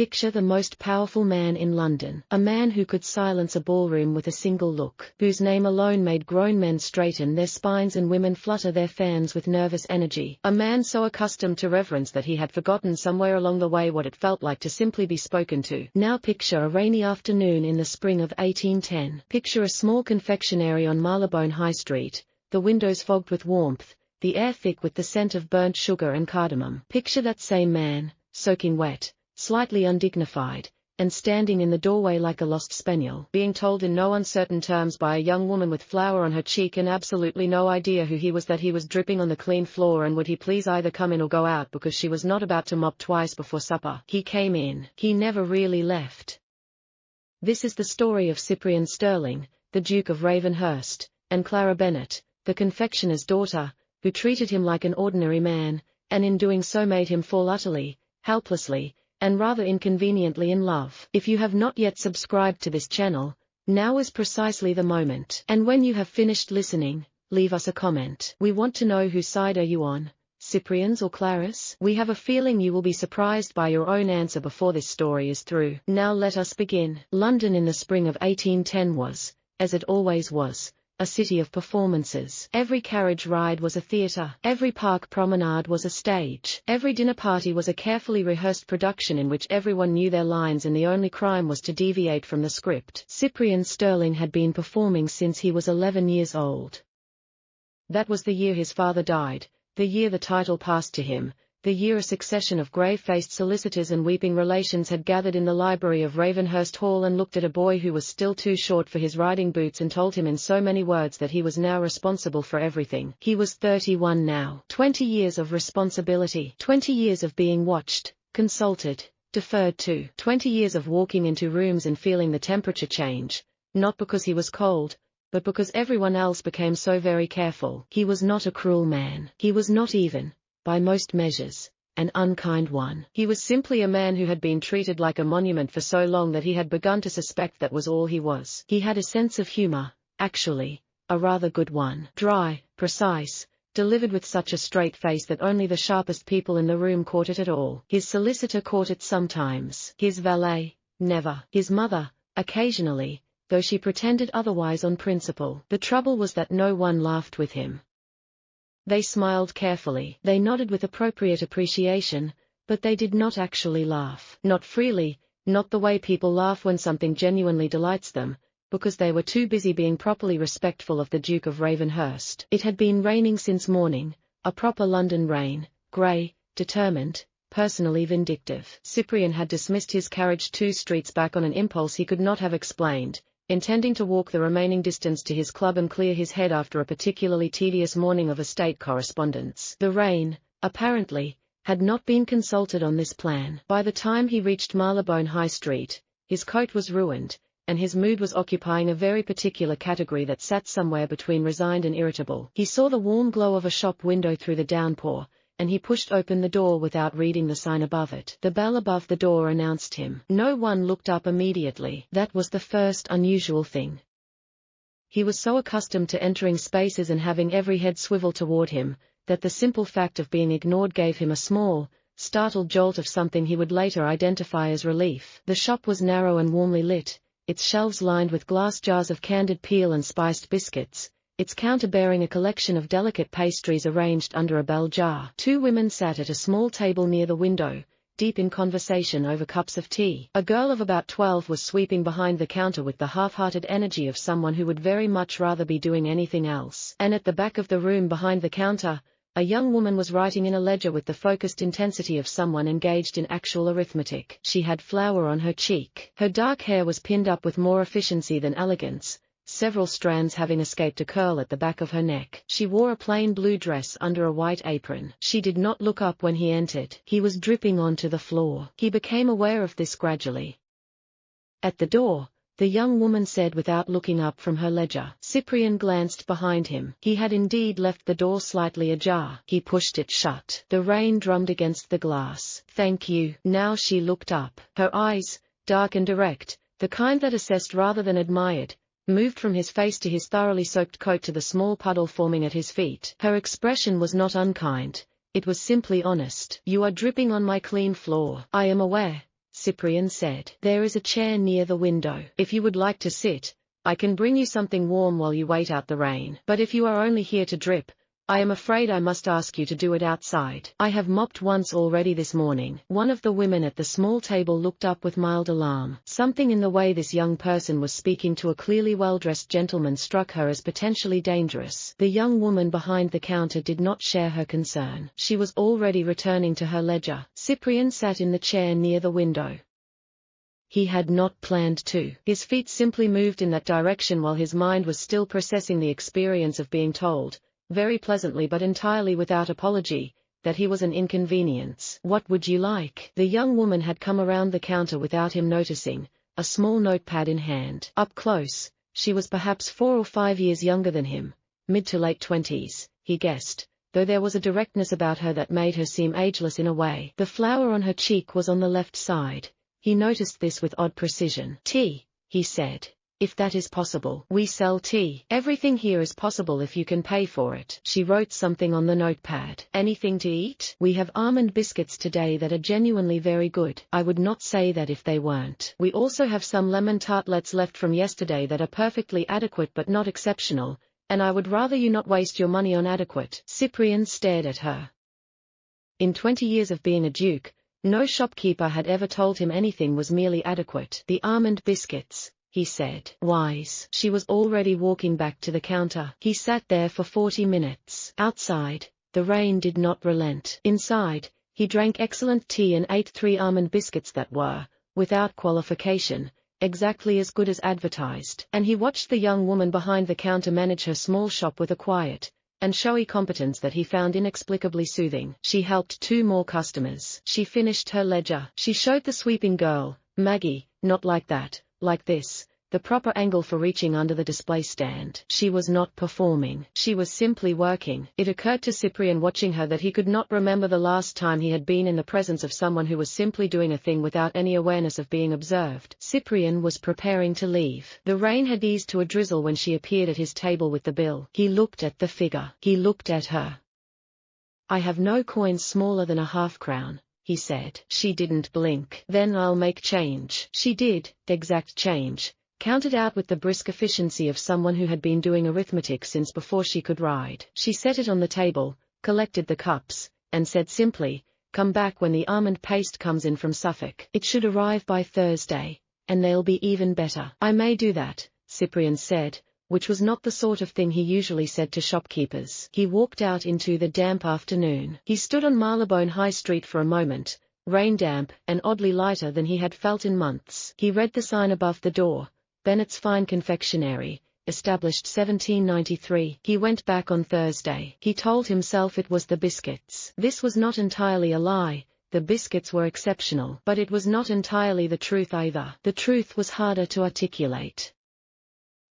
Picture the most powerful man in London, a man who could silence a ballroom with a single look, whose name alone made grown men straighten their spines and women flutter their fans with nervous energy, a man so accustomed to reverence that he had forgotten somewhere along the way what it felt like to simply be spoken to. Now picture a rainy afternoon in the spring of 1810. Picture a small confectionery on Marylebone High Street, the windows fogged with warmth, the air thick with the scent of burnt sugar and cardamom. Picture that same man, soaking wet, slightly undignified, and standing in the doorway like a lost spaniel, being told in no uncertain terms by a young woman with flour on her cheek and absolutely no idea who he was that he was dripping on the clean floor and would he please either come in or go out because she was not about to mop twice before supper. He came in. He never really left. This is the story of Cyprian Sterling, the Duke of Ravenhurst, and Clara Bennet, the confectioner's daughter, who treated him like an ordinary man, and in doing so made him fall utterly, helplessly, and rather inconveniently in love. If you have not yet subscribed to this channel, now is precisely the moment. And when you have finished listening, leave us a comment. We want to know whose side are you on, Cyprian's or Clara's? We have a feeling you will be surprised by your own answer before this story is through. Now let us begin. London in the spring of 1810 was, as it always was, a city of performances. Every carriage ride was a theatre. Every park promenade was a stage. Every dinner party was a carefully rehearsed production in which everyone knew their lines and the only crime was to deviate from the script. Cyprian Sterling had been performing since he was 11 years old. That was the year his father died, the year the title passed to him, the year a succession of grave-faced solicitors and weeping relations had gathered in the library of Ravenhurst Hall and looked at a boy who was still too short for his riding boots and told him in so many words that he was now responsible for everything. He was 31 now. 20 years of responsibility. 20 years of being watched, consulted, deferred to. 20 years of walking into rooms and feeling the temperature change, not because he was cold, but because everyone else became so very careful. He was not a cruel man. He was not even, by most measures, an unkind one. He was simply a man who had been treated like a monument for so long that he had begun to suspect that was all he was. He had a sense of humor, actually, a rather good one. Dry, precise, delivered with such a straight face that only the sharpest people in the room caught it at all. His solicitor caught it sometimes. His valet, never. His mother, occasionally, though she pretended otherwise on principle. The trouble was that no one laughed with him. They smiled carefully. They nodded with appropriate appreciation, but they did not actually laugh. Not freely, not the way people laugh when something genuinely delights them, because they were too busy being properly respectful of the Duke of Ravenhurst. It had been raining since morning, a proper London rain, grey, determined, personally vindictive. Cyprian had dismissed his carriage 2 streets back on an impulse he could not have explained, intending to walk the remaining distance to his club and clear his head after a particularly tedious morning of estate correspondence. The rain, apparently, had not been consulted on this plan. By the time he reached Marylebone High Street, his coat was ruined, and his mood was occupying a very particular category that sat somewhere between resigned and irritable. He saw the warm glow of a shop window through the downpour, and he pushed open the door without reading the sign above it. The bell above the door announced him. No one looked up immediately. That was the first unusual thing. He was so accustomed to entering spaces and having every head swivel toward him, that the simple fact of being ignored gave him a small, startled jolt of something he would later identify as relief. The shop was narrow and warmly lit, its shelves lined with glass jars of candied peel and spiced biscuits, its counter bearing a collection of delicate pastries arranged under a bell jar. 2 women sat at a small table near the window, deep in conversation over cups of tea. A girl of about 12 was sweeping behind the counter with the half-hearted energy of someone who would very much rather be doing anything else. And at the back of the room behind the counter, a young woman was writing in a ledger with the focused intensity of someone engaged in actual arithmetic. She had flour on her cheek. Her dark hair was pinned up with more efficiency than elegance, several strands having escaped a curl at the back of her neck. She wore a plain blue dress under a white apron. She did not look up when he entered. He was dripping onto the floor. He became aware of this gradually. At the door, the young woman said without looking up from her ledger. Cyprian glanced behind him. He had indeed left the door slightly ajar. He pushed it shut. The rain drummed against the glass. "Thank you." Now she looked up. Her eyes, dark and direct, the kind that assessed rather than admired, moved from his face to his thoroughly soaked coat to the small puddle forming at his feet. Her expression was not unkind, it was simply honest. "You are dripping on my clean floor." "I am aware," Cyprian said. There is a chair near the window. If you would like to sit, I can bring you something warm while you wait out the rain. But if you are only here to drip, I am afraid I must ask you to do it outside. I have mopped once already this morning. One of the women at the small table looked up with mild alarm. Something in the way this young person was speaking to a clearly well-dressed gentleman struck her as potentially dangerous. The young woman behind the counter did not share her concern. She was already returning to her ledger. Cyprian sat in the chair near the window. He had not planned to. His feet simply moved in that direction while his mind was still processing the experience of being told, very pleasantly but entirely without apology, that he was an inconvenience. What would you like? The young woman had come around the counter without him noticing, a small notepad in hand. Up close, she was perhaps 4 or 5 years younger than him, mid to late 20s, he guessed, though there was a directness about her that made her seem ageless in a way. The flower on her cheek was on the left side. He noticed this with odd precision. Tea, he said. If that is possible. We sell tea. Everything here is possible if you can pay for it. She wrote something on the notepad. Anything to eat? We have almond biscuits today that are genuinely very good. I would not say that if they weren't. We also have some lemon tartlets left from yesterday that are perfectly adequate but not exceptional, and I would rather you not waste your money on adequate. Cyprian stared at her. In 20 years of being a duke, no shopkeeper had ever told him anything was merely adequate. The almond biscuits, he said. Wise. She was already walking back to the counter. He sat there for 40 minutes. Outside, the rain did not relent. Inside, he drank excellent tea and ate 3 almond biscuits that were, without qualification, exactly as good as advertised. And he watched the young woman behind the counter manage her small shop with a quiet and showy competence that he found inexplicably soothing. She helped 2 more customers. She finished her ledger. She showed the sweeping girl, Maggie, not like that. Like this, the proper angle for reaching under the display stand. She was not performing. She was simply working. It occurred to Cyprian watching her that he could not remember the last time he had been in the presence of someone who was simply doing a thing without any awareness of being observed. Cyprian was preparing to leave. The rain had eased to a drizzle when she appeared at his table with the bill. He looked at the figure. He looked at her. I have no coins smaller than a half-crown, he said. She didn't blink. Then I'll make change. She did, exact change, counted out with the brisk efficiency of someone who had been doing arithmetic since before she could ride. She set it on the table, collected the cups, and said simply, come back when the almond paste comes in from Suffolk. It should arrive by Thursday, and they'll be even better. I may do that, Cyprian said, which was not the sort of thing he usually said to shopkeepers. He walked out into the damp afternoon. He stood on Marylebone High Street for a moment, rain-damp and oddly lighter than he had felt in months. He read the sign above the door, Bennett's Fine Confectionery, established 1793. He went back on Thursday. He told himself it was the biscuits. This was not entirely a lie. The biscuits were exceptional. But it was not entirely the truth either. The truth was harder to articulate.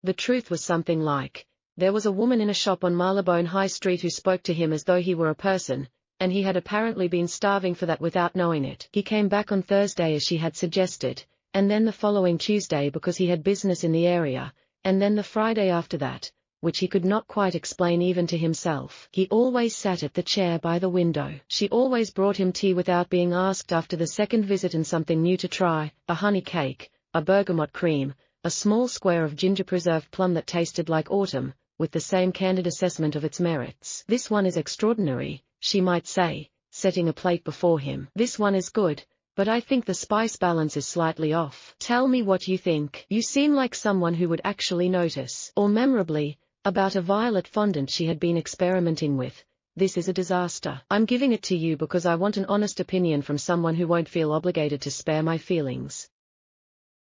The truth was something like, there was a woman in a shop on Marylebone High Street who spoke to him as though he were a person, and he had apparently been starving for that without knowing it. He came back on Thursday as she had suggested, and then the following Tuesday because he had business in the area, and then the Friday after that, which he could not quite explain even to himself. He always sat at the chair by the window. She always brought him tea without being asked after the second visit and something new to try, a honey cake, a bergamot cream, a small square of ginger-preserved plum that tasted like autumn, with the same candid assessment of its merits. This one is extraordinary, she might say, setting a plate before him. This one is good, but I think the spice balance is slightly off. Tell me what you think. You seem like someone who would actually notice. Or memorably, about a violet fondant she had been experimenting with. This is a disaster. I'm giving it to you because I want an honest opinion from someone who won't feel obligated to spare my feelings.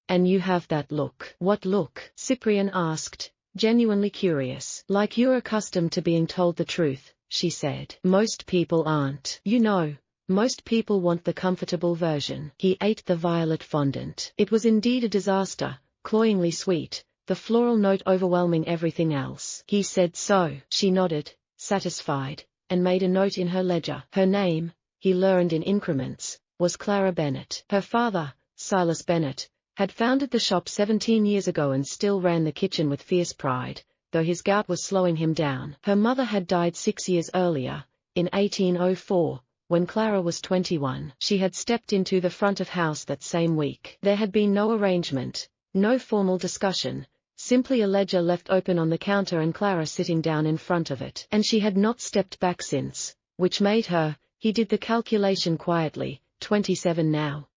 And you have that look. What look? Cyprian asked, genuinely curious. Like you're accustomed to being told the truth, she said. Most people aren't. You know, most people want the comfortable version. He ate the violet fondant. It was indeed a disaster, cloyingly sweet, the floral note overwhelming everything else. He said so. She nodded, satisfied, and made a note in her ledger. Her name, he learned in increments, was Clara Bennett. Her father, Silas Bennett, had founded the shop 17 years ago and still ran the kitchen with fierce pride, though his gout was slowing him down. Her mother had died 6 years earlier, in 1804, When Clara was 21, she had stepped into the front of house that same week. There had been no arrangement, no formal discussion, simply a ledger left open on the counter and Clara sitting down in front of it. And she had not stepped back since, which made her, he did the calculation quietly, 27 now.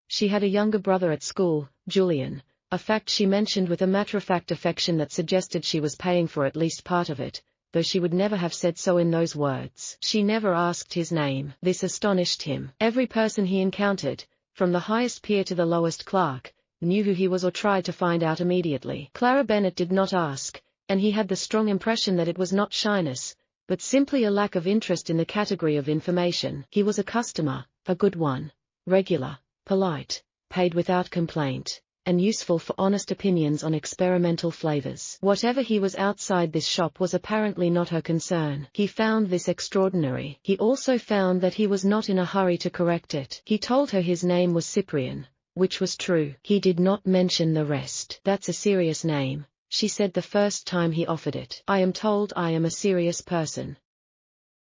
She had a younger brother at school, Julian, a fact she mentioned with a matter-of-fact affection that suggested she was paying for at least part of it, though she would never have said so in those words. She never asked his name. This astonished him. Every person he encountered, from the highest peer to the lowest clerk, knew who he was or tried to find out immediately. Clara Bennett did not ask, and he had the strong impression that it was not shyness, but simply a lack of interest in the category of information. He was a customer, a good one, regular, polite, paid without complaint, and useful for honest opinions on experimental flavors. Whatever he was outside this shop was apparently not her concern. He found this extraordinary. He also found that he was not in a hurry to correct it. He told her his name was Cyprian, which was true. He did not mention the rest. That's a serious name, she said the first time he offered it. I am told I am a serious person.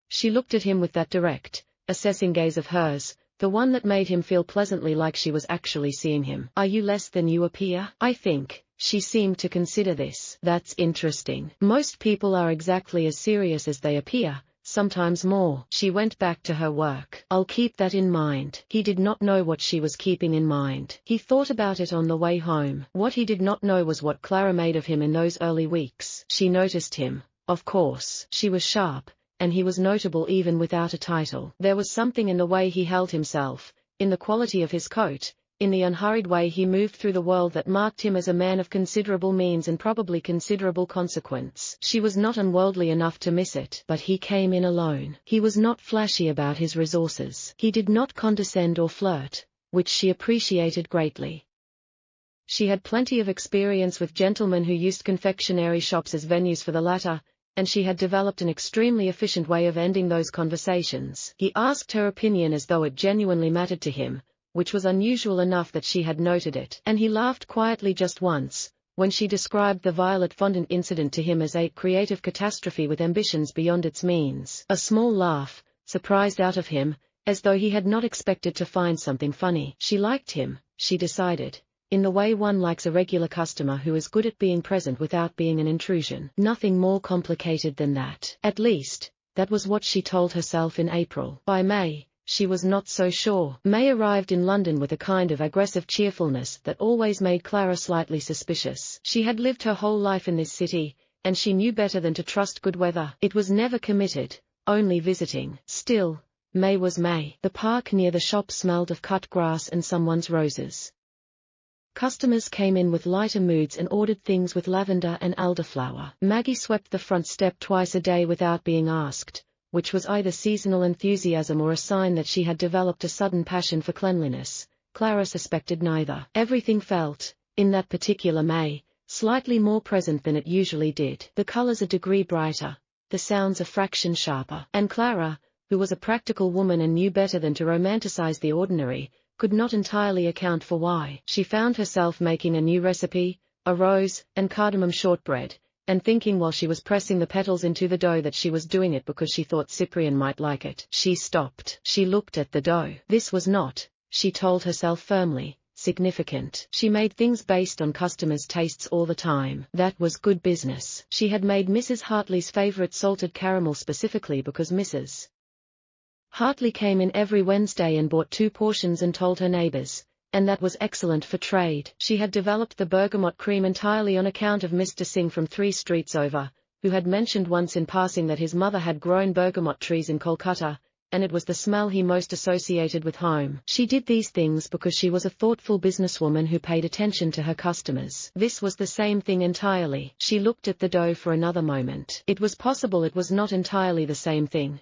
She looked at him with that direct, assessing gaze of hers, the one that made him feel pleasantly like she was actually seeing him. Are you less than you appear? I think. She seemed to consider this. That's interesting. Most people are exactly as serious as they appear, sometimes more. She went back to her work. I'll keep that in mind. He did not know what she was keeping in mind. He thought about it on the way home. What he did not know was what Clara made of him in those early weeks. She noticed him, of course. She was sharp, and he was notable even without a title. There was something in the way he held himself, in the quality of his coat, in the unhurried way he moved through the world that marked him as a man of considerable means and probably considerable consequence. She was not unworldly enough to miss it. But he came in alone. He was not flashy about his resources. He did not condescend or flirt, which she appreciated greatly. She had plenty of experience with gentlemen who used confectionery shops as venues for the latter, and she had developed an extremely efficient way of ending those conversations. He asked her opinion as though it genuinely mattered to him, which was unusual enough that she had noted it. And he laughed quietly just once, when she described the Violet Fondant incident to him as a creative catastrophe with ambitions beyond its means. A small laugh, surprised out of him, as though he had not expected to find something funny. She liked him, she decided, in the way one likes a regular customer who is good at being present without being an intrusion. Nothing more complicated than that. At least, that was what she told herself in April. By May, she was not so sure. May arrived in London with a kind of aggressive cheerfulness that always made Clara slightly suspicious. She had lived her whole life in this city, and she knew better than to trust good weather. It was never committed, only visiting. Still, May was May. The park near the shop smelled of cut grass and someone's roses. Customers came in with lighter moods and ordered things with lavender and elderflower. Maggie swept the front step twice a day without being asked, which was either seasonal enthusiasm or a sign that she had developed a sudden passion for cleanliness. Clara suspected neither. Everything felt, in that particular May, slightly more present than it usually did. The colors a degree brighter, the sounds a fraction sharper. And Clara, who was a practical woman and knew better than to romanticize the ordinary, could not entirely account for why. She found herself making a new recipe, a rose and cardamom shortbread, and thinking while she was pressing the petals into the dough that she was doing it because she thought Cyprian might like it. She stopped. She looked at the dough. This was not, she told herself firmly, significant. She made things based on customers' tastes all the time. That was good business. She had made Mrs. Hartley's favorite salted caramel specifically because Mrs. Hartley came in every Wednesday and bought 2 portions and told her neighbors, and that was excellent for trade. She had developed the bergamot cream entirely on account of Mr. Singh from 3 streets over, who had mentioned once in passing that his mother had grown bergamot trees in Kolkata, and it was the smell he most associated with home. She did these things because she was a thoughtful businesswoman who paid attention to her customers. This was the same thing entirely. She looked at the dough for another moment. It was possible it was not entirely the same thing.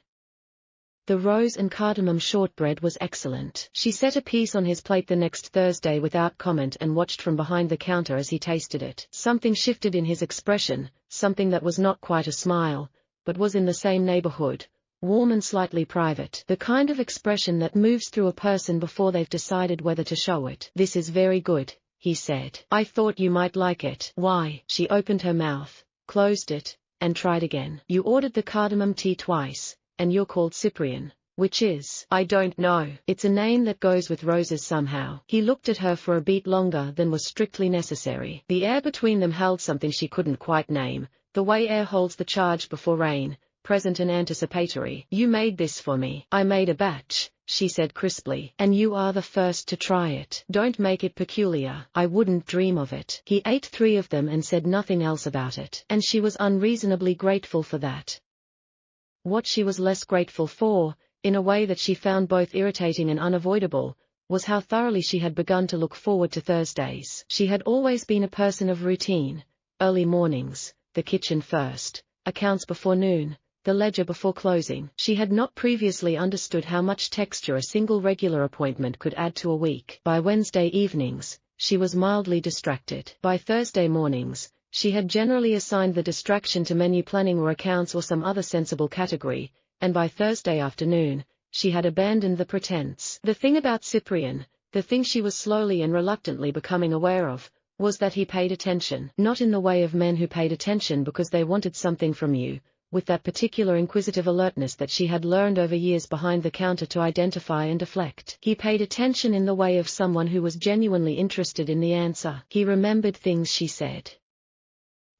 The rose and cardamom shortbread was excellent. She set a piece on his plate the next Thursday without comment and watched from behind the counter as he tasted it. Something shifted in his expression, something that was not quite a smile, but was in the same neighborhood, warm and slightly private. The kind of expression that moves through a person before they've decided whether to show it. This is very good, he said. I thought you might like it. Why? She opened her mouth, closed it, and tried again. You ordered the cardamom tea twice, and you're called Cyprian, Which is, I don't know. It's a name that goes with roses somehow. He looked at her for a beat longer than was strictly necessary. The air between them held something she couldn't quite name, the way air holds the charge before rain, present and anticipatory. You made this for me. I made a batch, she said crisply, and you are the first to try it. Don't make it peculiar. I wouldn't dream of it. He ate 3 of them and said nothing else about it, and she was unreasonably grateful for that. What she was less grateful for, in a way that she found both irritating and unavoidable, was how thoroughly she had begun to look forward to Thursdays. She had always been a person of routine. Early mornings, the kitchen first, accounts before noon, the ledger before closing. She had not previously understood how much texture a single regular appointment could add to a week. By Wednesday evenings, she was mildly distracted. By Thursday mornings, she had generally assigned the distraction to menu planning or accounts or some other sensible category, and by Thursday afternoon, she had abandoned the pretense. The thing about Cyprian, the thing she was slowly and reluctantly becoming aware of, was that he paid attention. Not in the way of men who paid attention because they wanted something from you, with that particular inquisitive alertness that she had learned over years behind the counter to identify and deflect. He paid attention in the way of someone who was genuinely interested in the answer. He remembered things she said.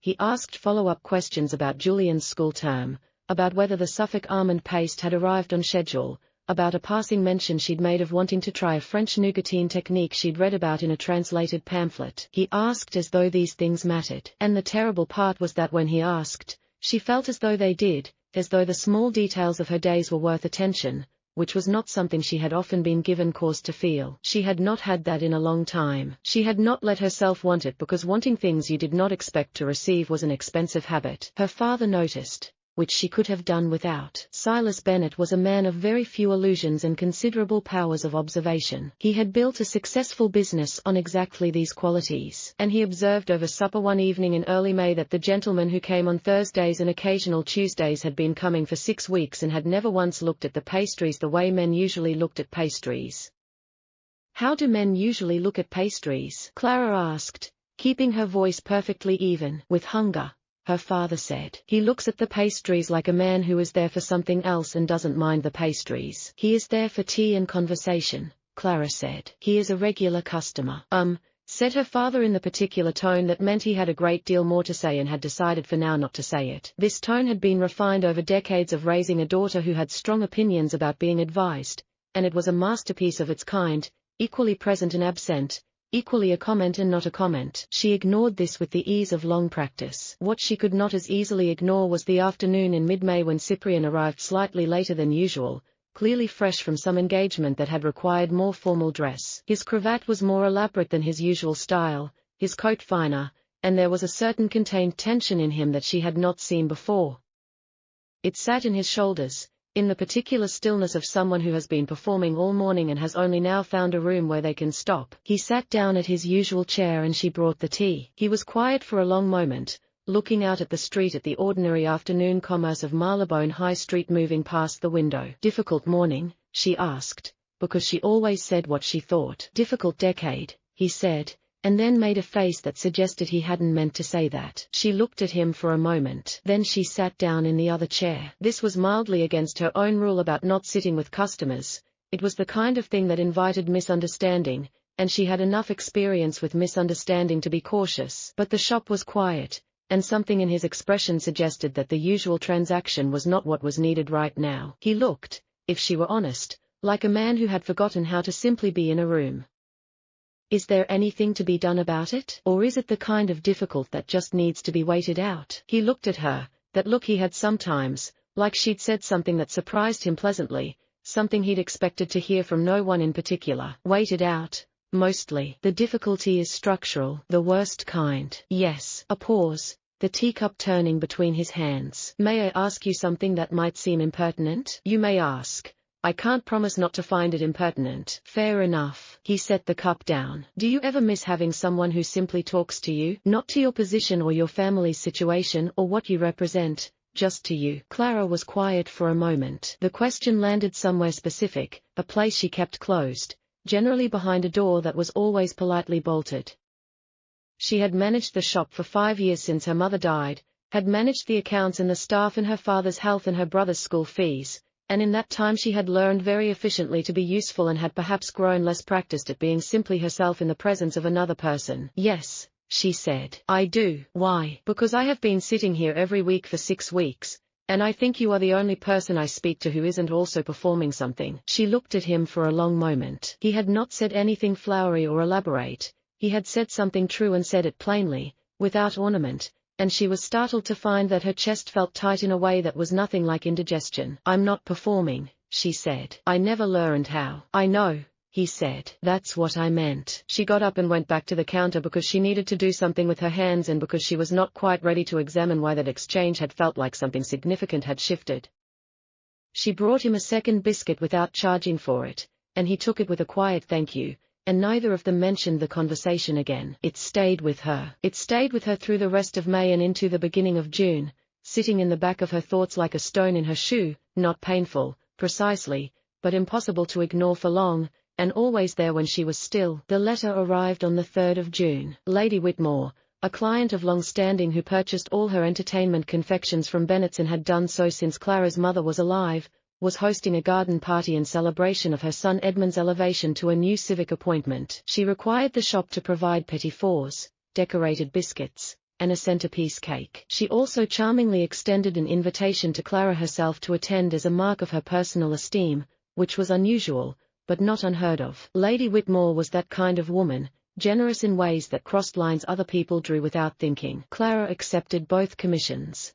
He asked follow-up questions about Julian's school term, about whether the Suffolk almond paste had arrived on schedule, about a passing mention she'd made of wanting to try a French nougatine technique she'd read about in a translated pamphlet. He asked as though these things mattered. And the terrible part was that when he asked, she felt as though they did, as though the small details of her days were worth attention, which was not something she had often been given cause to feel. She had not had that in a long time. She had not let herself want it because wanting things you did not expect to receive was an expensive habit. Her father noticed, which she could have done without. Silas Bennet was a man of very few illusions and considerable powers of observation. He had built a successful business on exactly these qualities, and he observed over supper one evening in early May that the gentleman who came on Thursdays and occasional Tuesdays had been coming for 6 weeks and had never once looked at the pastries the way men usually looked at pastries. How do men usually look at pastries? Clara asked, keeping her voice perfectly even. With hunger, her father said. He looks at the pastries like a man who is there for something else and doesn't mind the pastries. He is there for tea and conversation, Clara said. He is a regular customer. Said her father in the particular tone that meant he had a great deal more to say and had decided for now not to say it. This tone had been refined over decades of raising a daughter who had strong opinions about being advised, and it was a masterpiece of its kind, equally present and absent, equally a comment and not a comment. She ignored this with the ease of long practice. What she could not as easily ignore was the afternoon in mid-May when Cyprian arrived slightly later than usual, clearly fresh from some engagement that had required more formal dress. His cravat was more elaborate than his usual style, his coat finer, and there was a certain contained tension in him that she had not seen before. It sat in his shoulders, in the particular stillness of someone who has been performing all morning and has only now found a room where they can stop. He sat down at his usual chair and she brought the tea. He was quiet for a long moment, looking out at the street at the ordinary afternoon commerce of Marylebone High Street moving past the window. Difficult morning, she asked, because she always said what she thought. Difficult decade, he said, and then made a face that suggested he hadn't meant to say that. She looked at him for a moment. Then she sat down in the other chair. This was mildly against her own rule about not sitting with customers. It was the kind of thing that invited misunderstanding, and she had enough experience with misunderstanding to be cautious. But the shop was quiet, and something in his expression suggested that the usual transaction was not what was needed right now. He looked, if she were honest, like a man who had forgotten how to simply be in a room. Is there anything to be done about it? Or is it the kind of difficult that just needs to be waited out? He looked at her, that look he had sometimes, like she'd said something that surprised him pleasantly, something he'd expected to hear from no one in particular. Waited out, mostly. The difficulty is structural, the worst kind. Yes. A pause, the teacup turning between his hands. May I ask you something that might seem impertinent? You may ask. I can't promise not to find it impertinent. Fair enough. He set the cup down. Do you ever miss having someone who simply talks to you? Not to your position or your family's situation or what you represent, just to you. Clara was quiet for a moment. The question landed somewhere specific, a place she kept closed, generally behind a door that was always politely bolted. She had managed the shop for 5 years since her mother died, had managed the accounts and the staff and her father's health and her brother's school fees, and in that time she had learned very efficiently to be useful and had perhaps grown less practiced at being simply herself in the presence of another person. Yes, she said. I do. Why? Because I have been sitting here every week for 6 weeks, and I think you are the only person I speak to who isn't also performing something. She looked at him for a long moment. He had not said anything flowery or elaborate. He had said something true and said it plainly, without ornament, and she was startled to find that her chest felt tight in a way that was nothing like indigestion. I'm not performing, she said. I never learned how. I know, he said. That's what I meant. She got up and went back to the counter because she needed to do something with her hands and because she was not quite ready to examine why that exchange had felt like something significant had shifted. She brought him a second biscuit without charging for it, and he took it with a quiet thank you, and neither of them mentioned the conversation again. It stayed with her. It stayed with her through the rest of May and into the beginning of June, sitting in the back of her thoughts like a stone in her shoe, not painful, precisely, but impossible to ignore for long, and always there when she was still. The letter arrived on the 3rd of June. Lady Whitmore, a client of long standing who purchased all her entertainment confections from Bennett's and had done so since Clara's mother was alive, was hosting a garden party in celebration of her son Edmund's elevation to a new civic appointment. She required the shop to provide petit fours, decorated biscuits, and a centerpiece cake. She also charmingly extended an invitation to Clara herself to attend as a mark of her personal esteem, which was unusual, but not unheard of. Lady Whitmore was that kind of woman, generous in ways that crossed lines other people drew without thinking. Clara accepted both commissions.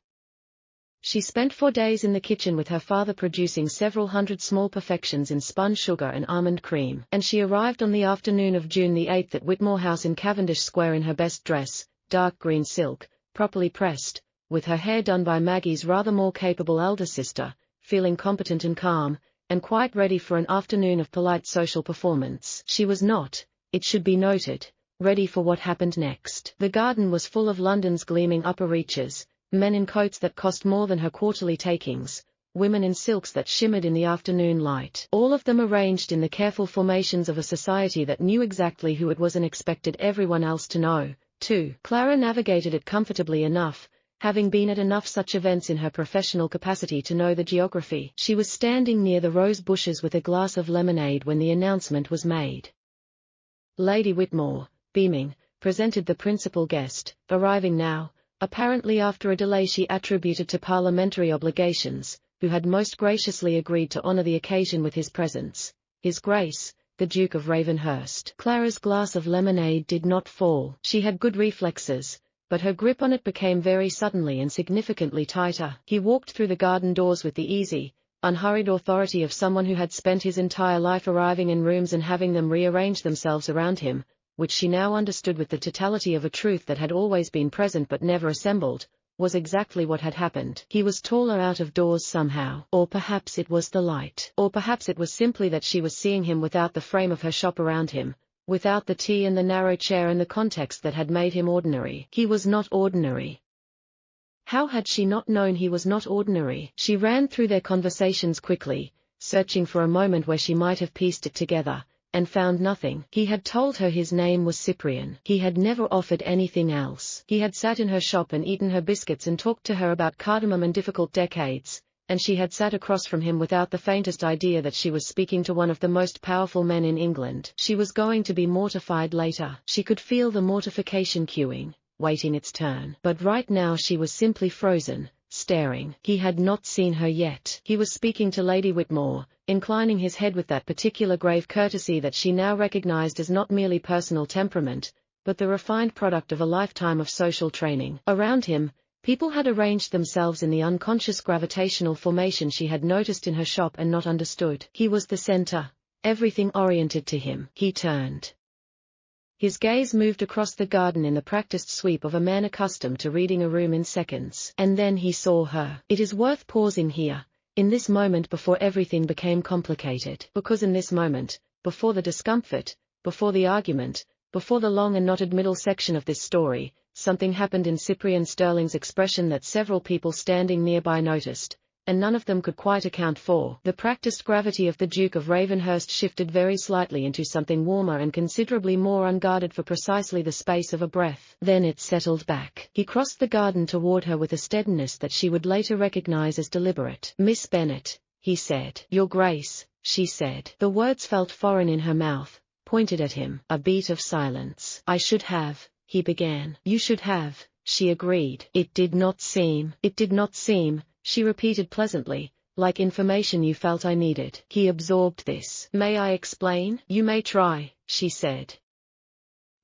She spent 4 days in the kitchen with her father producing several hundred small perfections in spun sugar and almond cream, and she arrived on the afternoon of June the 8th at Whitmore House in Cavendish Square in her best dress, dark green silk, properly pressed, with her hair done by Maggie's rather more capable elder sister, feeling competent and calm, and quite ready for an afternoon of polite social performance. She was not, it should be noted, ready for what happened next. The garden was full of London's gleaming upper reaches, men in coats that cost more than her quarterly takings, women in silks that shimmered in the afternoon light, all of them arranged in the careful formations of a society that knew exactly who it was and expected everyone else to know, too. Clara navigated it comfortably enough, having been at enough such events in her professional capacity to know the geography. She was standing near the rose bushes with a glass of lemonade when the announcement was made. Lady Whitmore, beaming, presented the principal guest, arriving now, apparently after a delay she attributed to parliamentary obligations, who had most graciously agreed to honour the occasion with his presence, His Grace, the Duke of Ravenhurst. Clara's glass of lemonade did not fall. She had good reflexes, but her grip on it became very suddenly and significantly tighter. He walked through the garden doors with the easy, unhurried authority of someone who had spent his entire life arriving in rooms and having them rearrange themselves around him, which she now understood with the totality of a truth that had always been present but never assembled, was exactly what had happened. He was taller out of doors somehow. Or perhaps it was the light. Or perhaps it was simply that she was seeing him without the frame of her shop around him, without the tea and the narrow chair and the context that had made him ordinary. He was not ordinary. How had she not known he was not ordinary? She ran through their conversations quickly, searching for a moment where she might have pieced it together, and found nothing. He had told her his name was Cyprian. He had never offered anything else. He had sat in her shop and eaten her biscuits and talked to her about cardamom and difficult decades, and she had sat across from him without the faintest idea that she was speaking to one of the most powerful men in England. She was going to be mortified later. She could feel the mortification queuing, waiting its turn. But right now she was simply frozen, staring. He had not seen her yet. He was speaking to Lady Whitmore, inclining his head with that particular grave courtesy that she now recognized as not merely personal temperament, but the refined product of a lifetime of social training. Around him, people had arranged themselves in the unconscious gravitational formation she had noticed in her shop and not understood. He was the center, everything oriented to him. He turned. His gaze moved across the garden in the practiced sweep of a man accustomed to reading a room in seconds. And then he saw her. It is worth pausing here, in this moment before everything became complicated. Because in this moment, before the discomfort, before the argument, before the long and knotted middle section of this story, something happened in Cyprian Sterling's expression that several people standing nearby noticed, and none of them could quite account for. The practiced gravity of the Duke of Ravenhurst shifted very slightly into something warmer and considerably more unguarded for precisely the space of a breath. Then it settled back. He crossed the garden toward her with a steadiness that she would later recognize as deliberate. "Miss Bennet," he said. Your Grace, she said. The words felt foreign in her mouth, pointed at him. A beat of silence. I should have, he began. You should have, she agreed. It did not seem, she repeated pleasantly, like information you felt I needed. He absorbed this. May I explain? You may try, she said.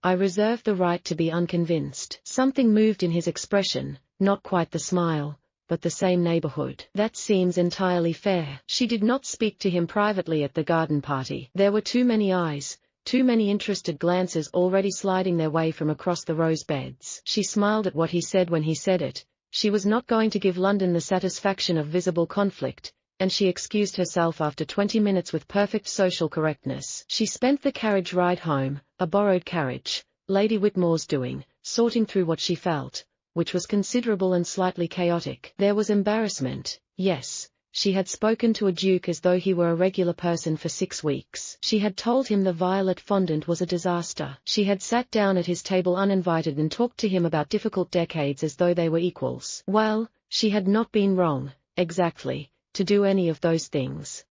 I reserve the right to be unconvinced. Something moved in his expression, not quite the smile, but the same neighborhood. That seems entirely fair. She did not speak to him privately at the garden party. There were too many eyes, too many interested glances already sliding their way from across the rose beds. She smiled at what he said when he said it. She was not going to give London the satisfaction of visible conflict, and she excused herself after 20 minutes with perfect social correctness. She spent the carriage ride home, a borrowed carriage, Lady Whitmore's doing, sorting through what she felt, which was considerable and slightly chaotic. There was embarrassment, yes. She had spoken to a duke as though he were a regular person for 6 weeks. She had told him the violet fondant was a disaster. She had sat down at his table uninvited and talked to him about difficult decades as though they were equals. Well, she had not been wrong, exactly, to do any of those things.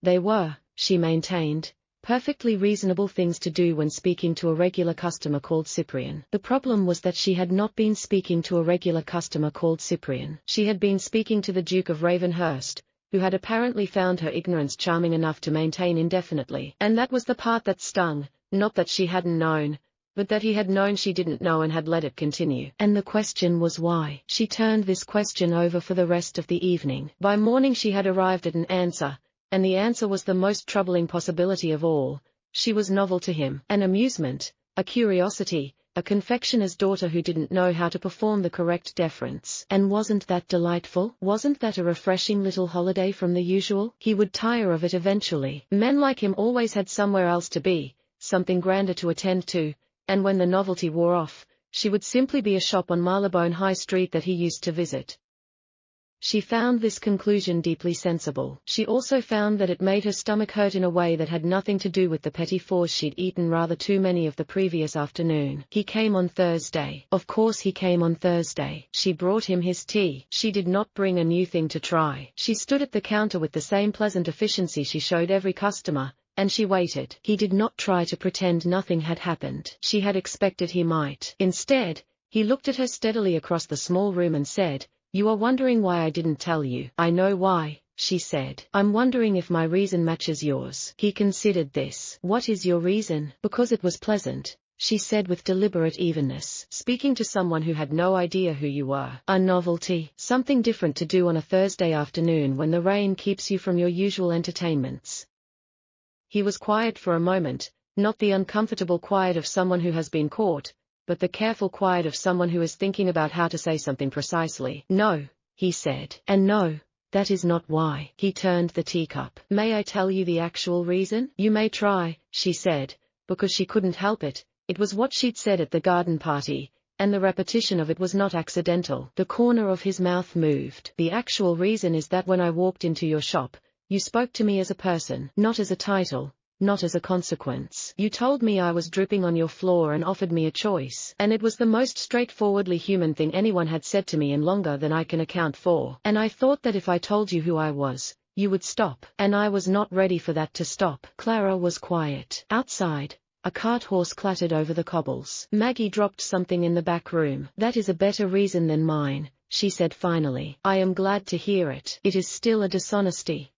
They were, she maintained, perfectly reasonable things to do when speaking to a regular customer called Cyprian. The problem was that she had not been speaking to a regular customer called Cyprian. She had been speaking to the Duke of Ravenhurst, who had apparently found her ignorance charming enough to maintain indefinitely. And that was the part that stung, not that she hadn't known, but that he had known she didn't know and had let it continue. And the question was why. She turned this question over for the rest of the evening. By morning she had arrived at an answer, and the answer was the most troubling possibility of all. She was novel to him, an amusement, a curiosity, a confectioner's daughter who didn't know how to perform the correct deference. And wasn't that delightful? Wasn't that a refreshing little holiday from the usual? He would tire of it eventually. Men like him always had somewhere else to be, something grander to attend to, and when the novelty wore off, she would simply be a shop on Marylebone High Street that he used to visit. She found this conclusion deeply sensible. She also found that it made her stomach hurt in a way that had nothing to do with the petits fours she'd eaten rather too many of the previous afternoon. He came on Thursday. Of course he came on Thursday. She brought him his tea. She did not bring a new thing to try. She stood at the counter with the same pleasant efficiency she showed every customer, and she waited. He did not try to pretend nothing had happened. She had expected he might. Instead, he looked at her steadily across the small room and said, "You are wondering why I didn't tell you." "I know why," she said. "I'm wondering if my reason matches yours." He considered this. "What is your reason?" "Because it was pleasant," she said with deliberate evenness. "Speaking to someone who had no idea who you were. A novelty. Something different to do on a Thursday afternoon when the rain keeps you from your usual entertainments." He was quiet for a moment, not the uncomfortable quiet of someone who has been caught, but the careful quiet of someone who is thinking about how to say something precisely. "No," he said. "And no, that is not why." He turned the teacup. "May I tell you the actual reason?" "You may try," she said, because she couldn't help it. It was what she'd said at the garden party, and the repetition of it was not accidental. The corner of his mouth moved. "The actual reason is that when I walked into your shop, you spoke to me as a person, not as a title, not as a consequence. You told me I was dripping on your floor and offered me a choice. And it was the most straightforwardly human thing anyone had said to me in longer than I can account for. And I thought that if I told you who I was, you would stop. And I was not ready for that to stop." Clara was quiet. Outside, a cart horse clattered over the cobbles. Maggie dropped something in the back room. "That is a better reason than mine," she said finally. "I am glad to hear it. It is still a dishonesty."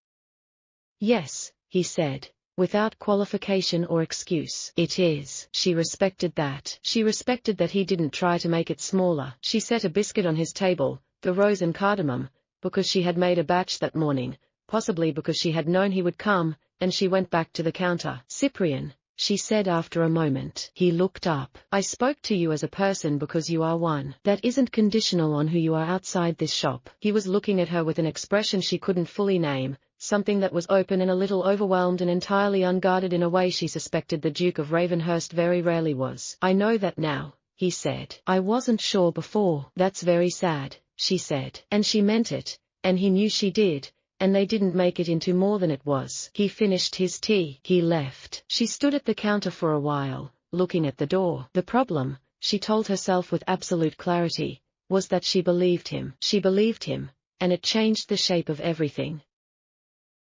"Yes," he said, without qualification or excuse. "It is." She respected that. She respected that he didn't try to make it smaller. She set a biscuit on his table, the rose and cardamom, because she had made a batch that morning, possibly because she had known he would come, and she went back to the counter. "Cyprian," she said after a moment. He looked up. "I spoke to you as a person because you are one. That isn't conditional on who you are outside this shop." He was looking at her with an expression she couldn't fully name, something that was open and a little overwhelmed and entirely unguarded in a way she suspected the Duke of Ravenhurst very rarely was. "I know that now," he said. "I wasn't sure before." "That's very sad," she said. And she meant it, and he knew she did, and they didn't make it into more than it was. He finished his tea. He left. She stood at the counter for a while, looking at the door. The problem, she told herself with absolute clarity, was that she believed him. She believed him, and it changed the shape of everything.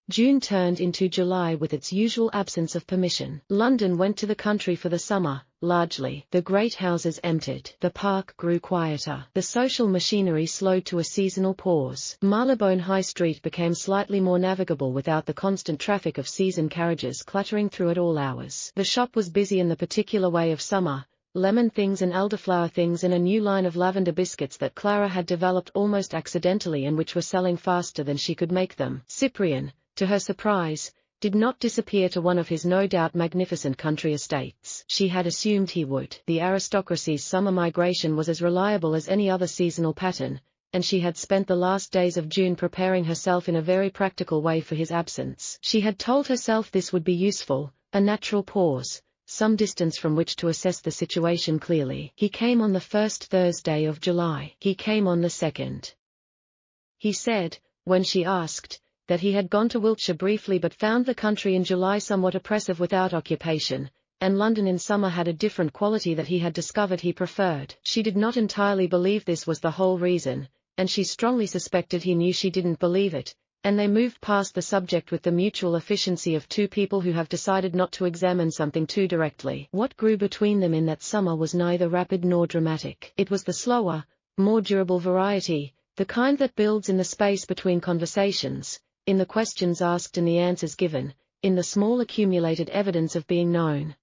June turned into July with its usual absence of permission. London went to the country for the summer, largely. The great houses emptied. The park grew quieter. The social machinery slowed to a seasonal pause. Marylebone High Street became slightly more navigable without the constant traffic of season carriages clattering through at all hours. The shop was busy in the particular way of summer, lemon things and elderflower things and a new line of lavender biscuits that Clara had developed almost accidentally and which were selling faster than she could make them. Cyprian, to her surprise, did not disappear to one of his no doubt magnificent country estates. She had assumed he would. The aristocracy's summer migration was as reliable as any other seasonal pattern, and she had spent the last days of June preparing herself in a very practical way for his absence. She had told herself this would be useful, a natural pause, some distance from which to assess the situation clearly. He came on the first Thursday of July. He came on the second. He said, when she asked, that he had gone to Wiltshire briefly but found the country in July somewhat oppressive without occupation, and London in summer had a different quality that he had discovered he preferred. She did not entirely believe this was the whole reason, and she strongly suspected he knew she didn't believe it, and they moved past the subject with the mutual efficiency of two people who have decided not to examine something too directly. What grew between them in that summer was neither rapid nor dramatic. It was the slower, more durable variety, the kind that builds in the space between conversations, in the questions asked and the answers given, in the small accumulated evidence of being known.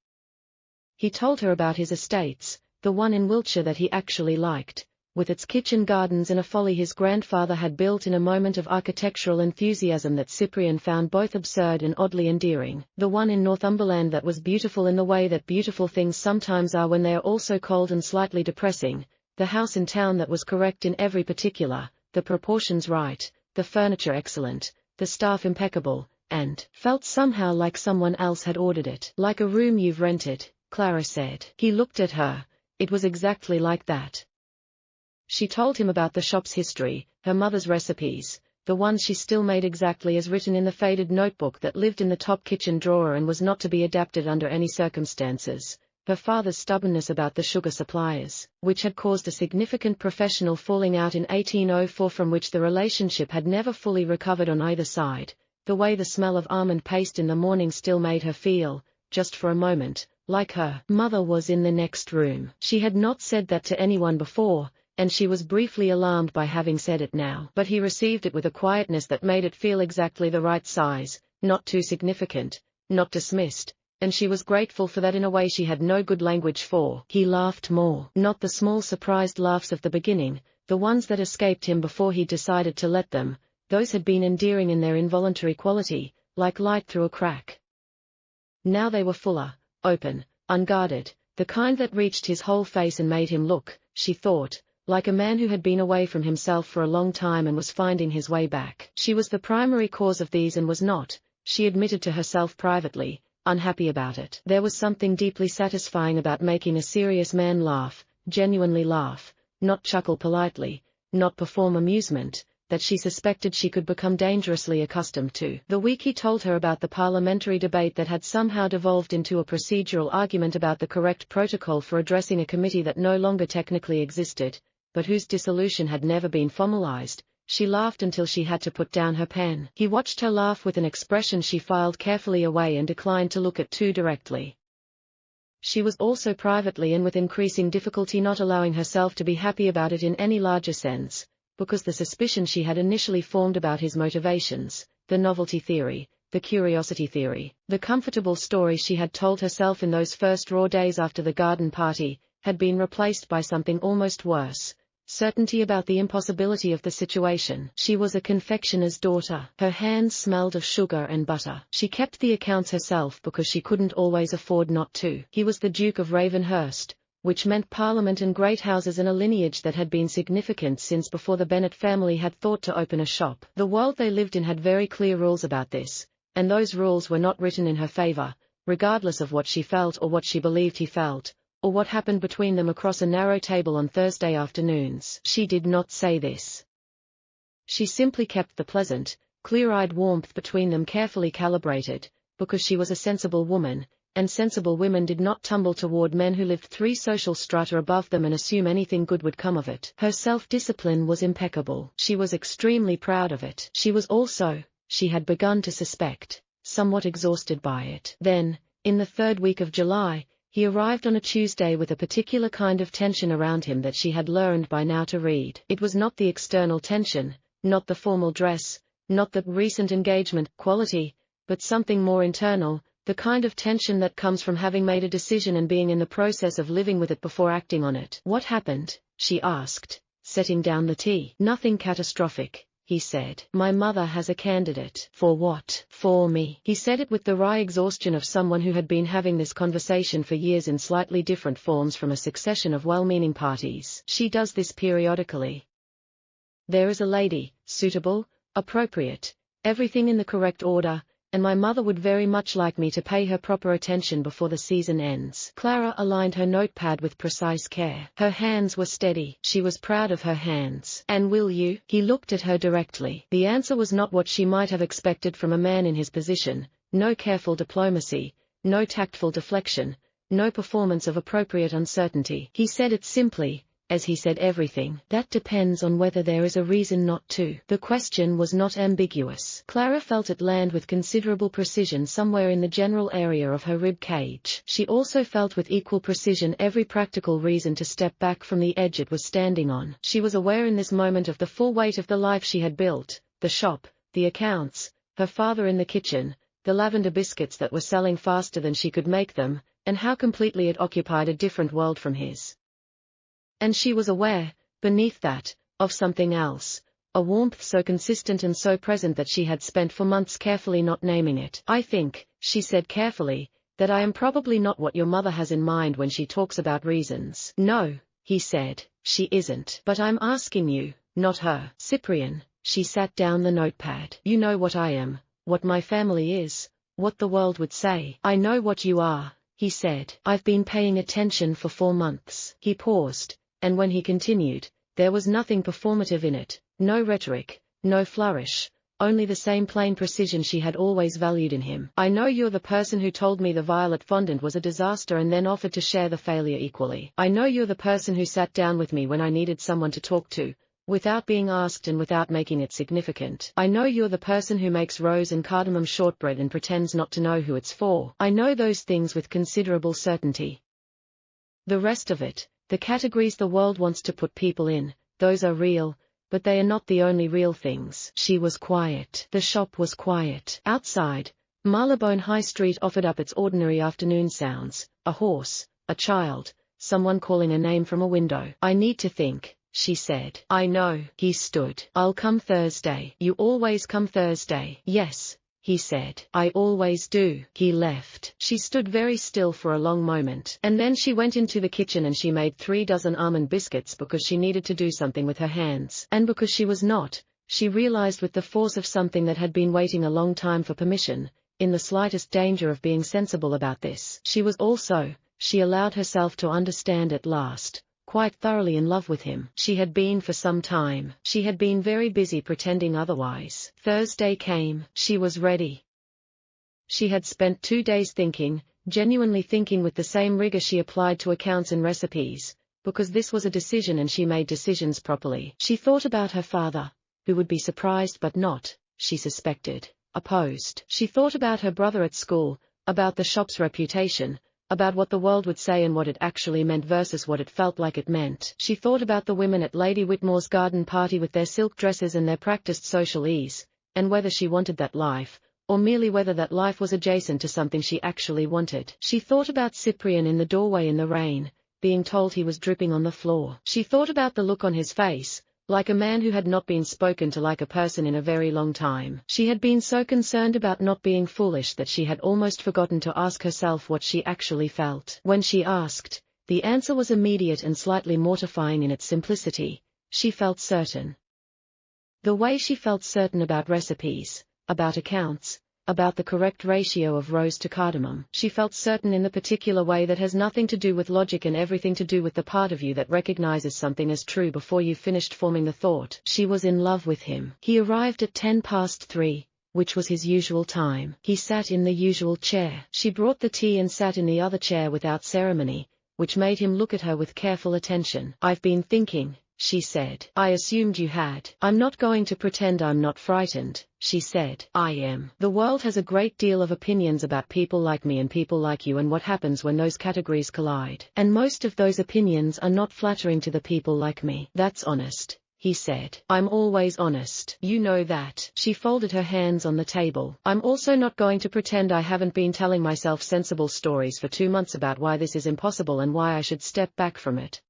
He told her about his estates, the one in Wiltshire that he actually liked, with its kitchen gardens and a folly his grandfather had built in a moment of architectural enthusiasm that Cyprian found both absurd and oddly endearing, the one in Northumberland that was beautiful in the way that beautiful things sometimes are when they are also cold and slightly depressing, the house in town that was correct in every particular, the proportions right, the furniture excellent, the staff impeccable, and felt somehow like someone else had ordered it. Like a room you've rented, Clara said. He looked at her. It was exactly like that. She told him about the shop's history, her mother's recipes, the ones she still made exactly as written in the faded notebook that lived in the top kitchen drawer and was not to be adapted under any circumstances, her father's stubbornness about the sugar suppliers, which had caused a significant professional falling out in 1804 from which the relationship had never fully recovered on either side, the way the smell of almond paste in the morning still made her feel, just for a moment, like her mother was in the next room. She had not said that to anyone before, and she was briefly alarmed by having said it now. But he received it with a quietness that made it feel exactly the right size, not too significant, not dismissed, and she was grateful for that in a way she had no good language for. He laughed more. Not the small surprised laughs of the beginning, the ones that escaped him before he decided to let them, those had been endearing in their involuntary quality, like light through a crack. Now they were fuller, open, unguarded, the kind that reached his whole face and made him look, she thought, like a man who had been away from himself for a long time and was finding his way back. She was the primary cause of these and was not, she admitted to herself privately, unhappy about it. There was something deeply satisfying about making a serious man laugh, genuinely laugh, not chuckle politely, not perform amusement, that she suspected she could become dangerously accustomed to. The week he told her about the parliamentary debate that had somehow devolved into a procedural argument about the correct protocol for addressing a committee that no longer technically existed, but whose dissolution had never been formalized, she laughed until she had to put down her pen. He watched her laugh with an expression she filed carefully away and declined to look at too directly. She was also privately and with increasing difficulty not allowing herself to be happy about it in any larger sense, because the suspicion she had initially formed about his motivations, the novelty theory, the curiosity theory, the comfortable story she had told herself in those first raw days after the garden party, had been replaced by something almost worse. Certainty about the impossibility of the situation. She was a confectioner's daughter. Her hands smelled of sugar and butter. She kept the accounts herself because she couldn't always afford not to. He was the Duke of Ravenhurst, which meant Parliament and great houses and a lineage that had been significant since before the Bennet family had thought to open a shop. The world they lived in had very clear rules about this, and those rules were not written in her favor, regardless of what she felt or what she believed he felt, or what happened between them across a narrow table on Thursday afternoons. She did not say this. She simply kept the pleasant, clear-eyed warmth between them carefully calibrated, because she was a sensible woman, and sensible women did not tumble toward men who lived 3 social strata above them and assume anything good would come of it. Her self-discipline was impeccable. She was extremely proud of it. She was also, she had begun to suspect, somewhat exhausted by it. Then, in the third week of July, he arrived on a Tuesday with a particular kind of tension around him that she had learned by now to read. It was not the external tension, not the formal dress, not the recent engagement quality, but something more internal, the kind of tension that comes from having made a decision and being in the process of living with it before acting on it. What happened? She asked, setting down the tea. Nothing catastrophic, he said. My mother has a candidate. For what? For me. He said it with the wry exhaustion of someone who had been having this conversation for years in slightly different forms from a succession of well-meaning parties. She does this periodically. There is a lady, suitable, appropriate, everything in the correct order, and my mother would very much like me to pay her proper attention before the season ends. Clara aligned her notepad with precise care. Her hands were steady. She was proud of her hands. And will you? He looked at her directly. The answer was not what she might have expected from a man in his position, no careful diplomacy, no tactful deflection, no performance of appropriate uncertainty. He said it simply, as he said everything. That depends on whether there is a reason not to. The question was not ambiguous. Clara felt it land with considerable precision somewhere in the general area of her rib cage. She also felt with equal precision every practical reason to step back from the edge it was standing on. She was aware in this moment of the full weight of the life she had built, the shop, the accounts, her father in the kitchen, the lavender biscuits that were selling faster than she could make them, and how completely it occupied a different world from his. And she was aware, beneath that, of something else, a warmth so consistent and so present that she had spent for months carefully not naming it. I think, she said carefully, that I am probably not what your mother has in mind when she talks about reasons. No, he said, she isn't. But I'm asking you, not her. Cyprian, she sat down the notepad. You know what I am, what my family is, what the world would say. I know what you are, he said. I've been paying attention for 4 months. He paused. And when he continued, there was nothing performative in it, no rhetoric, no flourish, only the same plain precision she had always valued in him. I know you're the person who told me the violet fondant was a disaster and then offered to share the failure equally. I know you're the person who sat down with me when I needed someone to talk to, without being asked and without making it significant. I know you're the person who makes rose and cardamom shortbread and pretends not to know who it's for. I know those things with considerable certainty. The rest of it, the categories the world wants to put people in, those are real, but they are not the only real things. She was quiet. The shop was quiet. Outside, Marylebone High Street offered up its ordinary afternoon sounds, a horse, a child, someone calling a name from a window. I need to think, she said. I know. He stood. I'll come Thursday. You always come Thursday. Yes, he said. I always do. He left. She stood very still for a long moment, and then she went into the kitchen and she made 3 dozen almond biscuits because she needed to do something with her hands, and because she was not, she realized with the force of something that had been waiting a long time for permission, in the slightest danger of being sensible about this. She was also, she allowed herself to understand at last, quite thoroughly in love with him. She had been for some time. She had been very busy pretending otherwise. Thursday came. She was ready. She had spent 2 days thinking, genuinely thinking with the same rigor she applied to accounts and recipes, because this was a decision and she made decisions properly. She thought about her father, who would be surprised but not, she suspected, opposed. She thought about her brother at school, about the shop's reputation, about what the world would say and what it actually meant versus what it felt like it meant. She thought about the women at Lady Whitmore's garden party with their silk dresses and their practiced social ease, and whether she wanted that life, or merely whether that life was adjacent to something she actually wanted. She thought about Cyprian in the doorway in the rain, being told he was dripping on the floor. She thought about the look on his face, like a man who had not been spoken to like a person in a very long time. She had been so concerned about not being foolish that she had almost forgotten to ask herself what she actually felt. When she asked, the answer was immediate and slightly mortifying in its simplicity. She felt certain. The way she felt certain about recipes, about accounts, about the correct ratio of rose to cardamom. She felt certain in the particular way that has nothing to do with logic and everything to do with the part of you that recognizes something as true before you've finished forming the thought. She was in love with him. He arrived at 3:10, which was his usual time. He sat in the usual chair. She brought the tea and sat in the other chair without ceremony, which made him look at her with careful attention. I've been thinking, she said. I assumed you had. I'm not going to pretend I'm not frightened, she said. I am. The world has a great deal of opinions about people like me and people like you and what happens when those categories collide. And most of those opinions are not flattering to the people like me. That's honest, he said. I'm always honest. You know that. She folded her hands on the table. I'm also not going to pretend I haven't been telling myself sensible stories for 2 months about why this is impossible and why I should step back from it.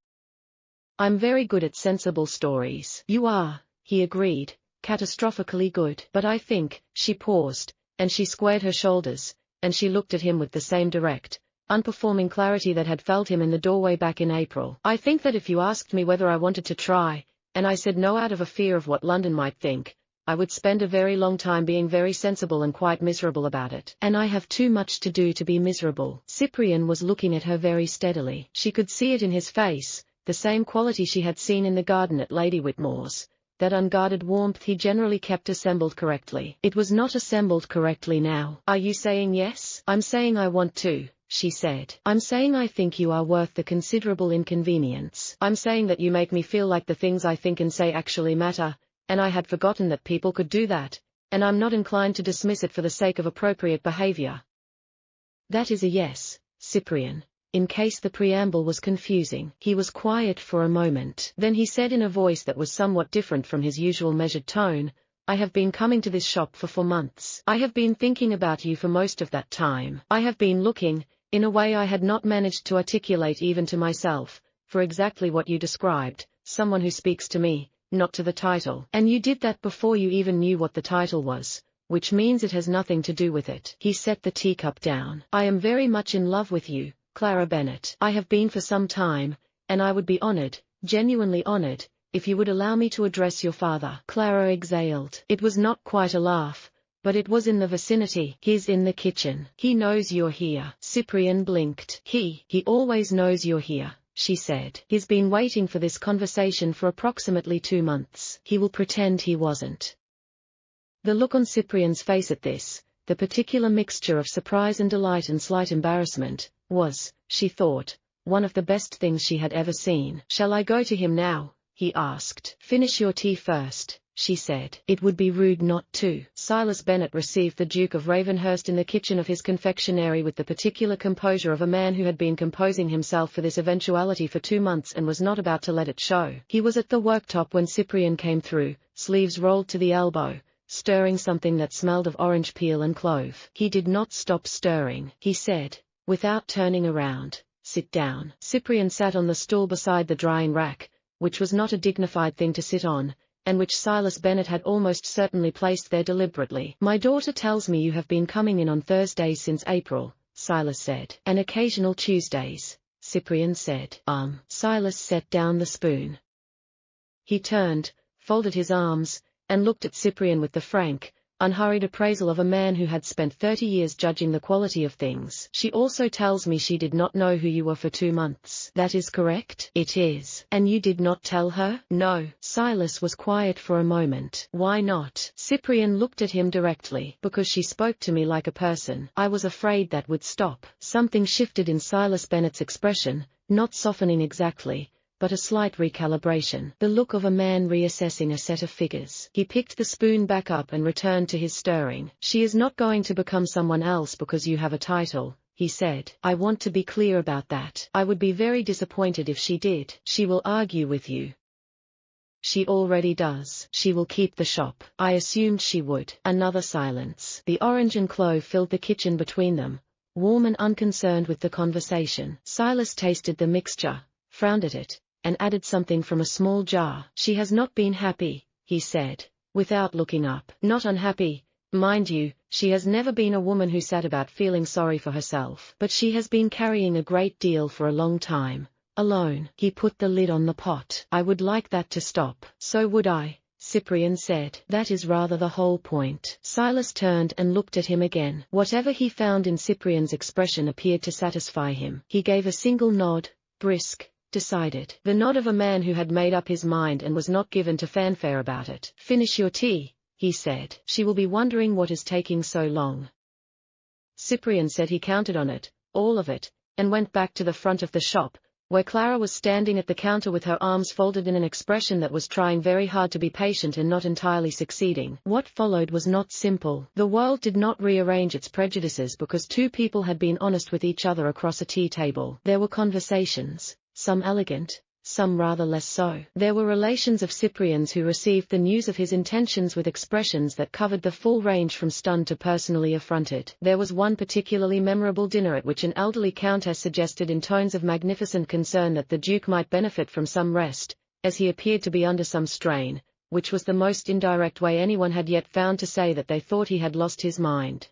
I'm very good at sensible stories. You are, he agreed, catastrophically good. But I think, she paused, and she squared her shoulders, and she looked at him with the same direct, unperforming clarity that had felled him in the doorway back in April. I think that if you asked me whether I wanted to try, and I said no out of a fear of what London might think, I would spend a very long time being very sensible and quite miserable about it. And I have too much to do to be miserable. Cyprian was looking at her very steadily. She could see it in his face, the same quality she had seen in the garden at Lady Whitmore's, that unguarded warmth he generally kept assembled correctly. It was not assembled correctly now. Are you saying yes? I'm saying I want to, she said. I'm saying I think you are worth the considerable inconvenience. I'm saying that you make me feel like the things I think and say actually matter, and I had forgotten that people could do that, and I'm not inclined to dismiss it for the sake of appropriate behavior. That is a yes, Cyprian. In case the preamble was confusing. He was quiet for a moment. Then he said in a voice that was somewhat different from his usual measured tone, I have been coming to this shop for 4 months. I have been thinking about you for most of that time. I have been looking, in a way I had not managed to articulate even to myself, for exactly what you described, someone who speaks to me, not to the title. And you did that before you even knew what the title was, which means it has nothing to do with it. He set the teacup down. I am very much in love with you, Clara Bennet. I have been for some time, and I would be honored, genuinely honored, if you would allow me to address your father. Clara exhaled. It was not quite a laugh, but it was in the vicinity. He's in the kitchen. He knows you're here. Cyprian blinked. He always knows you're here, she said. He's been waiting for this conversation for approximately 2 months. He will pretend he wasn't. The look on Cyprian's face at this, the particular mixture of surprise and delight and slight embarrassment, was, she thought, one of the best things she had ever seen. Shall I go to him now? He asked. Finish your tea first, she said. It would be rude not to. Silas Bennet received the Duke of Ravenhurst in the kitchen of his confectionery with the particular composure of a man who had been composing himself for this eventuality for 2 months and was not about to let it show. He was at the worktop when Cyprian came through, sleeves rolled to the elbow, stirring something that smelled of orange peel and clove. He did not stop stirring. He said, without turning around, sit down. Cyprian sat on the stool beside the drying rack, which was not a dignified thing to sit on, and which Silas Bennet had almost certainly placed there deliberately. My daughter tells me you have been coming in on Thursdays since April, Silas said. And occasional Tuesdays, Cyprian said. Silas set down the spoon. He turned, folded his arms, and looked at Cyprian with the frank, unhurried appraisal of a man who had spent 30 years judging the quality of things. She also tells me she did not know who you were for 2 months. That is correct? It is. And you did not tell her? No. Silas was quiet for a moment. Why not? Cyprian looked at him directly. Because she spoke to me like a person. I was afraid that would stop. Something shifted in Silas Bennet's expression, not softening exactly, but a slight recalibration. The look of a man reassessing a set of figures. He picked the spoon back up and returned to his stirring. She is not going to become someone else because you have a title, he said. I want to be clear about that. I would be very disappointed if she did. She will argue with you. She already does. She will keep the shop. I assumed she would. Another silence. The orange and clove filled the kitchen between them, warm and unconcerned with the conversation. Silas tasted the mixture, frowned at it, and added something from a small jar. She has not been happy, he said, without looking up. Not unhappy, mind you, she has never been a woman who sat about feeling sorry for herself. But she has been carrying a great deal for a long time, alone. He put the lid on the pot. I would like that to stop. So would I, Cyprian said. That is rather the whole point. Silas turned and looked at him again. Whatever he found in Cyprian's expression appeared to satisfy him. He gave a single nod, brisk, decided. The nod of a man who had made up his mind and was not given to fanfare about it. Finish your tea, he said. She will be wondering what is taking so long. Cyprian said he counted on it, all of it, and went back to the front of the shop, where Clara was standing at the counter with her arms folded in an expression that was trying very hard to be patient and not entirely succeeding. What followed was not simple. The world did not rearrange its prejudices because two people had been honest with each other across a tea table. There were conversations, some elegant, some rather less so. There were relations of Cyprian's who received the news of his intentions with expressions that covered the full range from stunned to personally affronted. There was one particularly memorable dinner at which an elderly countess suggested in tones of magnificent concern that the Duke might benefit from some rest, as he appeared to be under some strain, which was the most indirect way anyone had yet found to say that they thought he had lost his mind.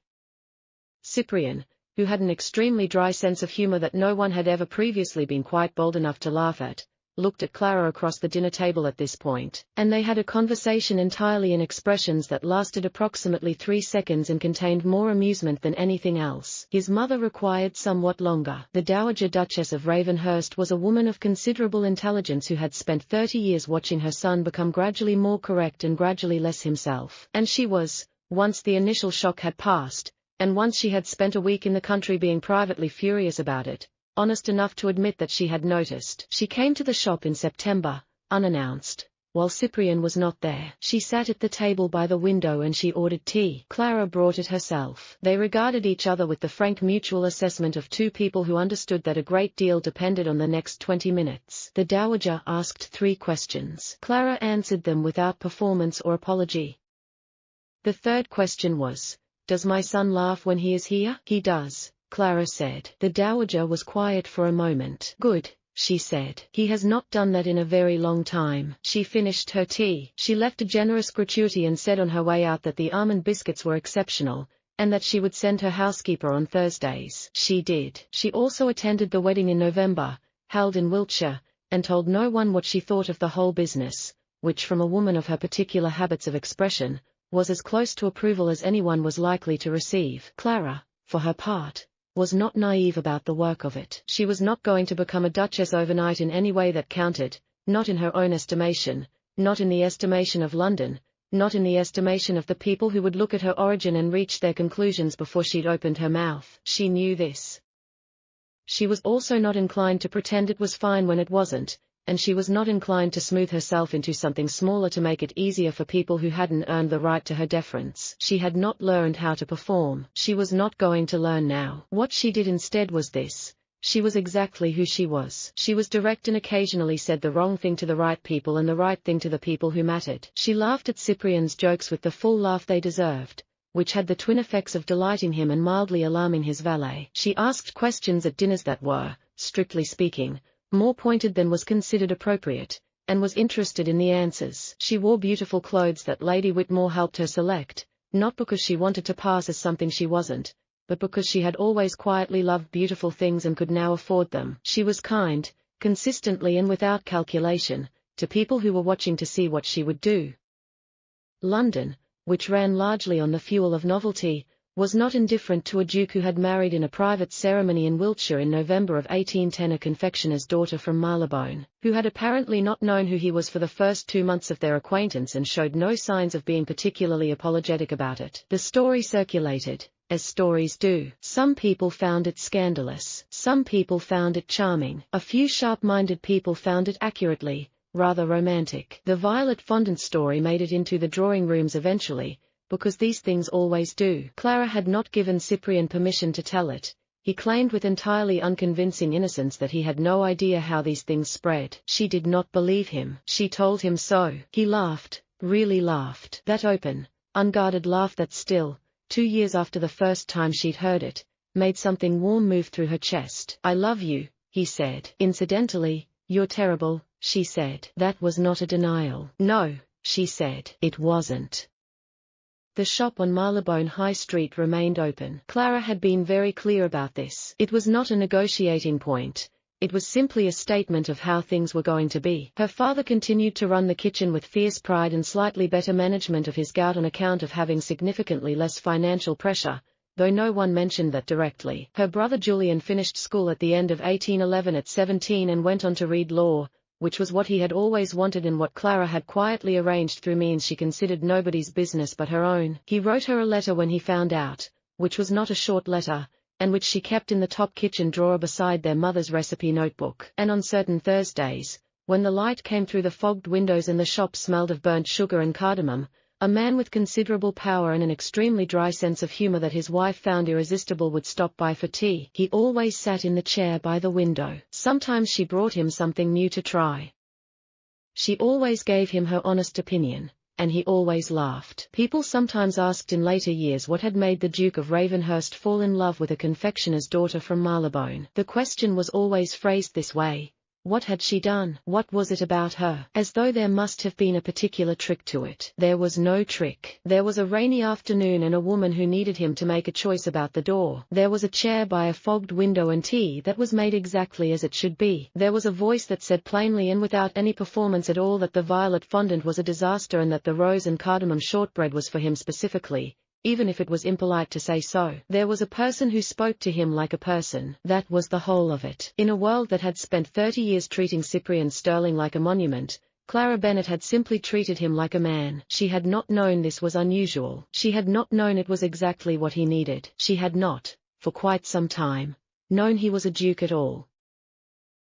Cyprian, who had an extremely dry sense of humor that no one had ever previously been quite bold enough to laugh at, looked at Clara across the dinner table at this point, and they had a conversation entirely in expressions that lasted approximately 3 seconds and contained more amusement than anything else. His mother required somewhat longer. The Dowager Duchess of Ravenhurst was a woman of considerable intelligence who had spent 30 years watching her son become gradually more correct and gradually less himself, and she was, once the initial shock had passed, and once she had spent a week in the country being privately furious about it, honest enough to admit that she had noticed. She came to the shop in September, unannounced, while Cyprian was not there. She sat at the table by the window and she ordered tea. Clara brought it herself. They regarded each other with the frank mutual assessment of two people who understood that a great deal depended on the next 20 minutes. The Dowager asked 3 questions. Clara answered them without performance or apology. The third question was, "Does my son laugh when he is here?" "He does," Clara said. The Dowager was quiet for a moment. "Good," she said. "He has not done that in a very long time." She finished her tea. She left a generous gratuity and said on her way out that the almond biscuits were exceptional, and that she would send her housekeeper on Thursdays. She did. She also attended the wedding in November, held in Wiltshire, and told no one what she thought of the whole business, which from a woman of her particular habits of expression, was as close to approval as anyone was likely to receive. Clara, for her part, was not naive about the work of it. She was not going to become a duchess overnight in any way that counted, not in her own estimation, not in the estimation of London, not in the estimation of the people who would look at her origin and reach their conclusions before she'd opened her mouth. She knew this. She was also not inclined to pretend it was fine when it wasn't, and she was not inclined to smooth herself into something smaller to make it easier for people who hadn't earned the right to her deference. She had not learned how to perform. She was not going to learn now. What she did instead was this. She was exactly who she was. She was direct and occasionally said the wrong thing to the right people and the right thing to the people who mattered. She laughed at Cyprian's jokes with the full laugh they deserved, which had the twin effects of delighting him and mildly alarming his valet. She asked questions at dinners that were, strictly speaking, more pointed than was considered appropriate, and was interested in the answers. She wore beautiful clothes that Lady Whitmore helped her select, not because she wanted to pass as something she wasn't, but because she had always quietly loved beautiful things and could now afford them. She was kind, consistently and without calculation, to people who were watching to see what she would do. London, which ran largely on the fuel of novelty, was not indifferent to a duke who had married in a private ceremony in Wiltshire in November of 1810 a confectioner's daughter from Marylebone, who had apparently not known who he was for the first 2 months of their acquaintance and showed no signs of being particularly apologetic about it. The story circulated, as stories do. Some people found it scandalous. Some people found it charming. A few sharp-minded people found it accurately, rather romantic. The Violet Fondant story made it into the drawing rooms eventually, because these things always do. Clara had not given Cyprian permission to tell it. He claimed with entirely unconvincing innocence that he had no idea how these things spread. She did not believe him. She told him so. He laughed, really laughed. That open, unguarded laugh that still, 2 years after the first time she'd heard it, made something warm move through her chest. "I love you," he said. "Incidentally, you're terrible," she said. That was not a denial. "No," she said. "It wasn't." The shop on Marylebone High Street remained open. Clara had been very clear about this. It was not a negotiating point. It was simply a statement of how things were going to be. Her father continued to run the kitchen with fierce pride and slightly better management of his gout on account of having significantly less financial pressure, though no one mentioned that directly. Her brother Julian finished school at the end of 1811 at 17 and went on to read law, which was what he had always wanted and what Clara had quietly arranged through means she considered nobody's business but her own. He wrote her a letter when he found out, which was not a short letter, and which she kept in the top kitchen drawer beside their mother's recipe notebook. And on certain Thursdays, when the light came through the fogged windows and the shop smelled of burnt sugar and cardamom, a man with considerable power and an extremely dry sense of humor that his wife found irresistible would stop by for tea. He always sat in the chair by the window. Sometimes she brought him something new to try. She always gave him her honest opinion, and he always laughed. People sometimes asked in later years what had made the Duke of Ravenhurst fall in love with a confectioner's daughter from Marylebone. The question was always phrased this way: what had she done? What was it about her? As though there must have been a particular trick to it. There was no trick. There was a rainy afternoon and a woman who needed him to make a choice about the door. There was a chair by a fogged window and tea that was made exactly as it should be. There was a voice that said plainly and without any performance at all that the violet fondant was a disaster and that the rose and cardamom shortbread was for him specifically, even if it was impolite to say so. There was a person who spoke to him like a person. That was the whole of it. In a world that had spent 30 years treating Cyprian Sterling like a monument, Clara Bennet had simply treated him like a man. She had not known this was unusual. She had not known it was exactly what he needed. She had not, for quite some time, known he was a duke at all.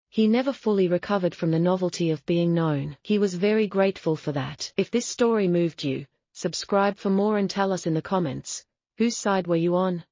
He never fully recovered from the novelty of being known. He was very grateful for that. If this story moved you, subscribe for more and tell us in the comments, whose side were you on?